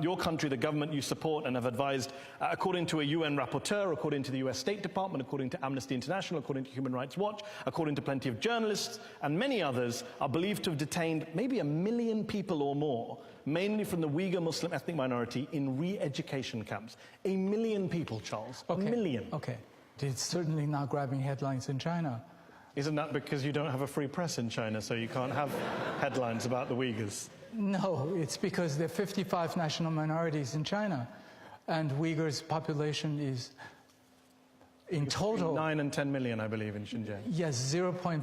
your country, the government you support and have advised, according to a UN rapporteur, according to the US State Department, according to Amnesty International, according to Human Rights Watch, according to plenty of journalists, and many others, are believed to have detained maybe 1 million people or more, mainly from the Uyghur Muslim ethnic minority, in re-education camps. 1 million people, Charles. Okay. 1 million. Okay. It's certainly not grabbing headlines in China. Isn't that because you don't have a free press in China, so you can't have headlines about the Uyghurs? No, it's because there are 55 national minorities in China, and Uyghurs' population is, in total, 9 and 10 million, I believe, in Xinjiang. Yes, 0.7%.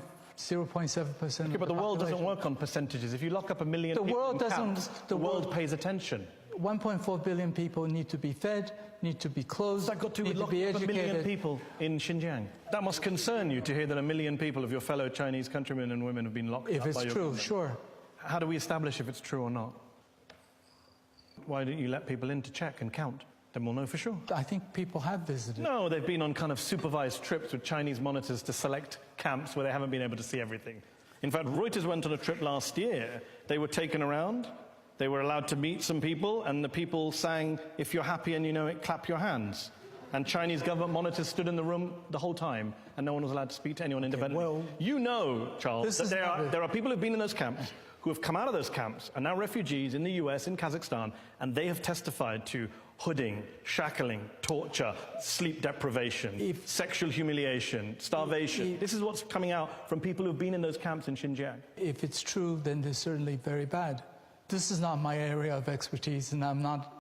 Okay, but the world doesn't work on percentages. If you lock up 1 million people in camps, the world pays attention. 1.4 billion people need to be fed, need to be clothed, need to be educated. 1 million people in Xinjiang. That must concern you to hear that 1 million people of your fellow Chinese countrymen and women have been locked up by your government. If it's true, sure. How do we establish if it's true or not? Why don't you let people in to check and count? Then we'll know for sure. I think people have visited. No, they've been on kind of supervised trips with Chinese monitors to select camps where they haven't been able to see everything. In fact, Reuters went on a trip last year. They were taken around. They were allowed to meet some people, and the people sang, "If you're happy and you know it, clap your hands." And Chinese government monitors stood in the room the whole time, and no one was allowed to speak to anyone independently. Well, you know, Charles, that there are people who've been in those camps, who have come out of those camps, are now refugees in the US, in Kazakhstan, and they have testified to hooding, shackling, torture, sleep deprivation, sexual humiliation, starvation. This is what's coming out from people who've been in those camps in Xinjiang. If it's true, then they're certainly very bad. This is not my area of expertise, and I'm not